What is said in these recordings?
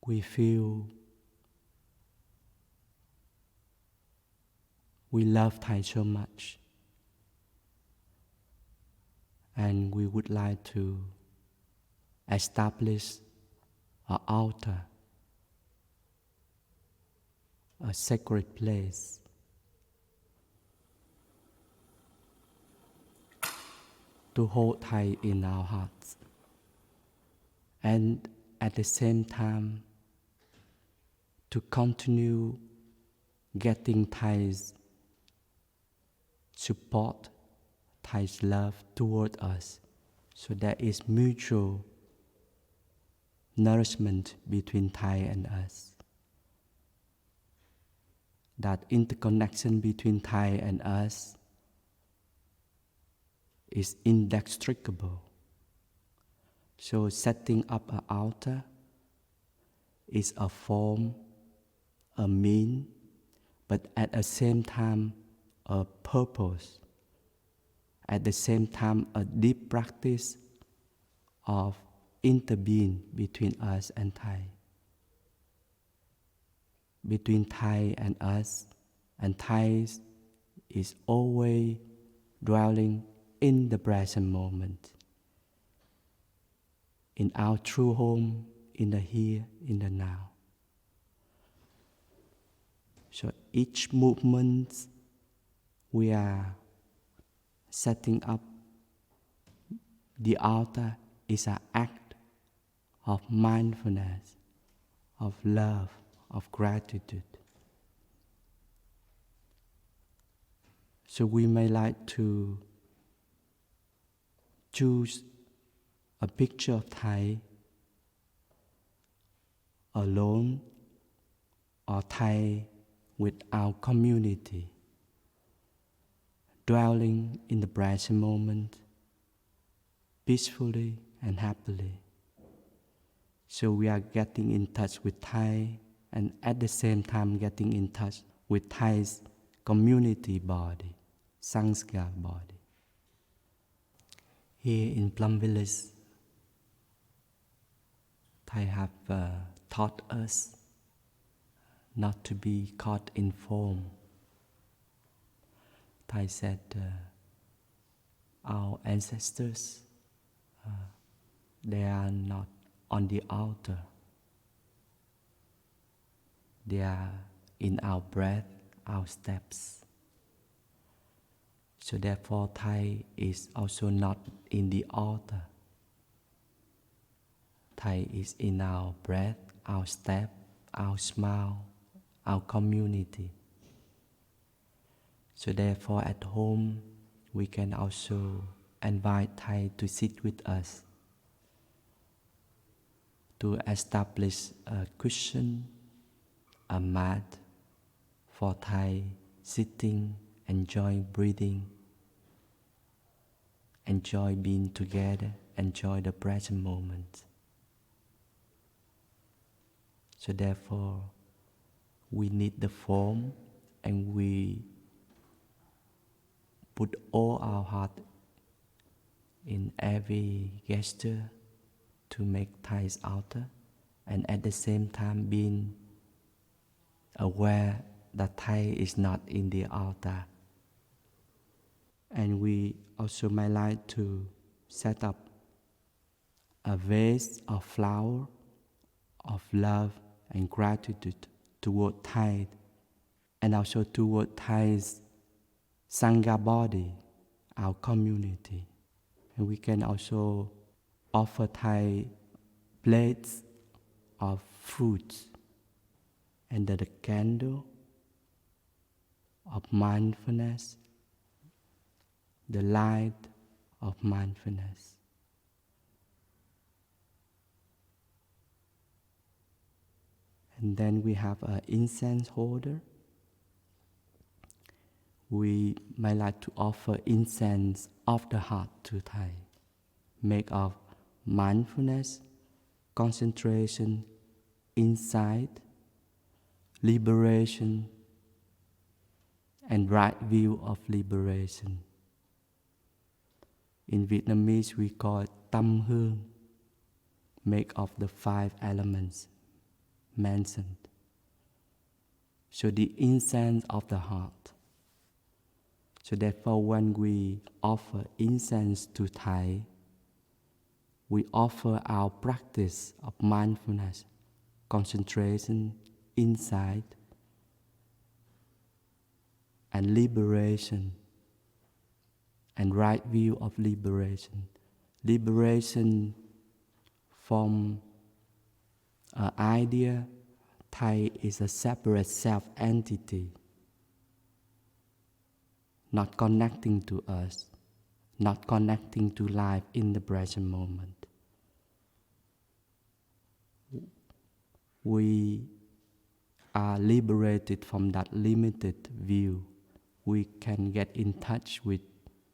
we feel we love Thai so much, and we would like to establish an altar, a sacred place to hold Thai in our hearts, and at the same time to continue getting Thai's support, Thai's love toward us, so there is mutual nourishment between Thai and us. That interconnection between Thai and us is inextricable. So setting up an altar is a form, a mean, but at the same time a purpose, at the same time a deep practice of interbeing between us and Thai, between Thai and us, and Thai is always dwelling in the present moment, in our true home, in the here, in the now. So each movement we are setting up the altar is an act of mindfulness, of love, of gratitude. So we may like to choose a picture of Thai alone or Thai with our community, dwelling in the present moment peacefully and happily. So we are getting in touch with Thai and at the same time getting in touch with Thai's community body, Sanskar body. Here in Plum Village, Thai have taught us not to be caught in form. Thai said our ancestors, they are not on the altar. They are in our breath, our steps. So therefore Thai is also not in the altar. Thai is in our breath, our step, our smile, our community. So therefore at home we can also invite Thai to sit with us, to establish a cushion, a mat for Thai sitting, enjoy breathing, enjoy being together, enjoy the present moment. So therefore we need the form, and we put all our heart in every gesture to make Thai's altar, and at the same time being aware that Thai is not in the altar. And we also might like to set up a vase of flower of love and gratitude toward Thai, and also toward Thai's Sangha body, our community. And we can also offer Thai plates of fruits under the candle of mindfulness, the light of mindfulness. And then we have an incense holder. We might like to offer incense of the heart to Thai, made of mindfulness, concentration, insight, liberation, and right view of liberation. In Vietnamese we call it Tâm Hương, made of the 5 elements, mentioned. So the incense of the heart. So therefore when we offer incense to Thai, we offer our practice of mindfulness, concentration, insight, and liberation, and right view of liberation. Liberation from an idea Thai is a separate self-entity, not connecting to us, not connecting to life in the present moment. We are liberated from that limited view. We can get in touch with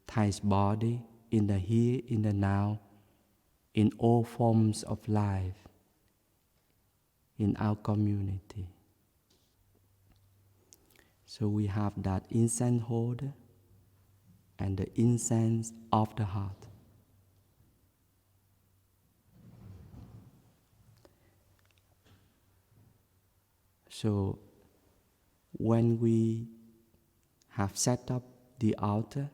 Thai's body in the here, in the now, in all forms of life, in our community. So we have that incense holder and the incense of the heart. So when we have set up the altar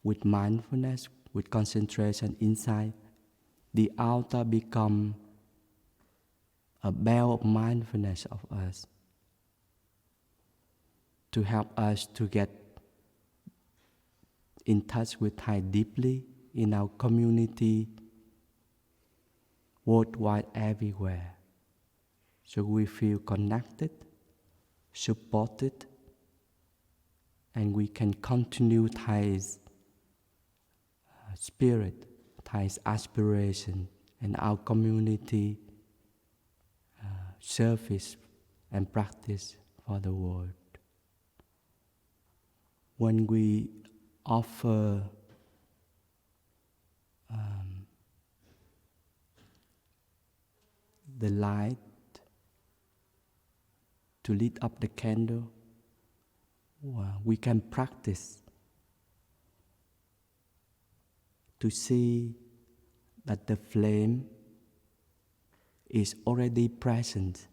with mindfulness, with concentration inside, the altar becomes a bell of mindfulness of us to help us to get in touch with Thai deeply in our community, worldwide, everywhere. So we feel connected, supported, and we can continue Thai's spirit, Thai's aspiration, and our community service and practice for the world. When we offer the light to lit up the candle, we can practice to see that the flame is already present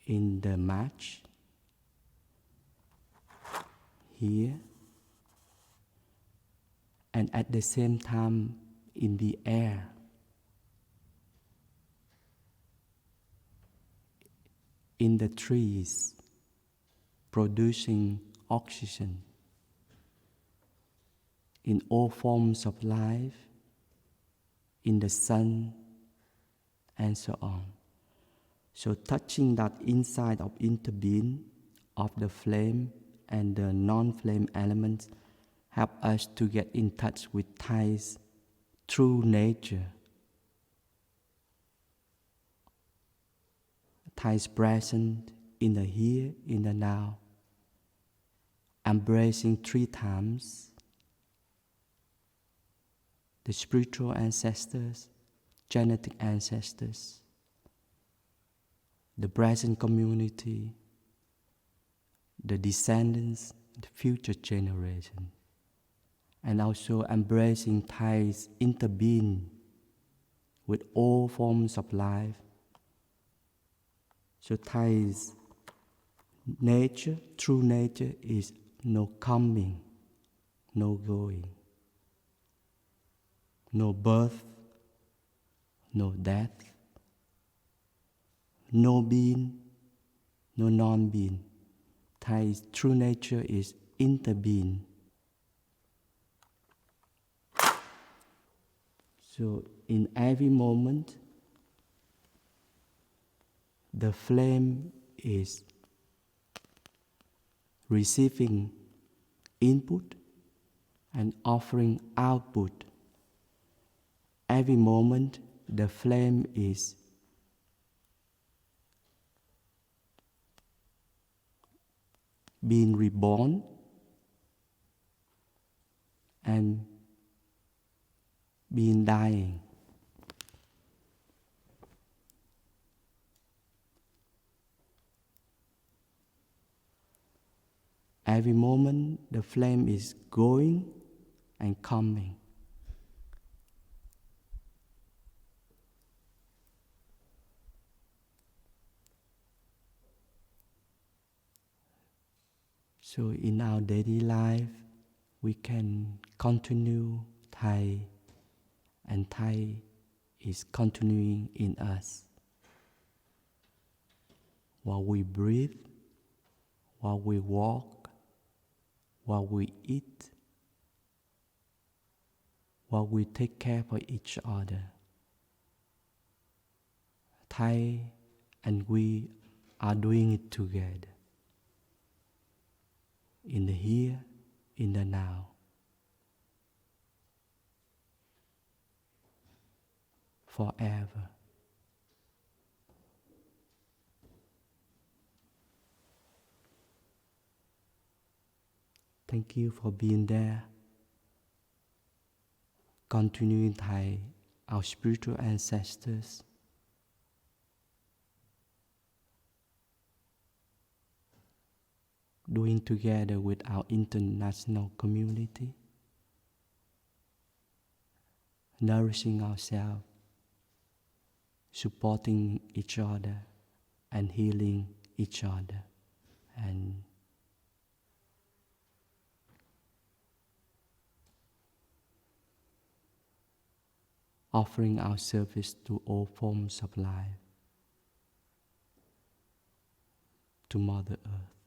in the match here, and at the same time in the air. In the trees, producing oxygen, in all forms of life, in the sun, and so on. So touching that inside of interbeing of the flame and the non-flame elements help us to get in touch with Thai's true nature, Thai's present in the here, in the now, embracing 3 times the spiritual ancestors, genetic ancestors, the present community, the descendants, the future generation, and also embracing Thai's interbeing with all forms of life. So Thai's nature, true nature, is no coming, no going, no birth, no death, no being, no non-being. Thai's true nature is interbeing. So in every moment, the flame is receiving input and offering output. Every moment, the flame is being reborn and being dying. Every moment, the flame is going and coming. So in our daily life, we can continue Thai, and Thai is continuing in us. While we breathe, while we walk, while we eat, while we take care for each other, Thai and we are doing it together, in the here, in the now. Forever. Thank you for being there. Continuing Thai, our spiritual ancestors. Doing together with our international community. Nourishing ourselves. Supporting each other and healing each other, and offering our service to all forms of life, to Mother Earth.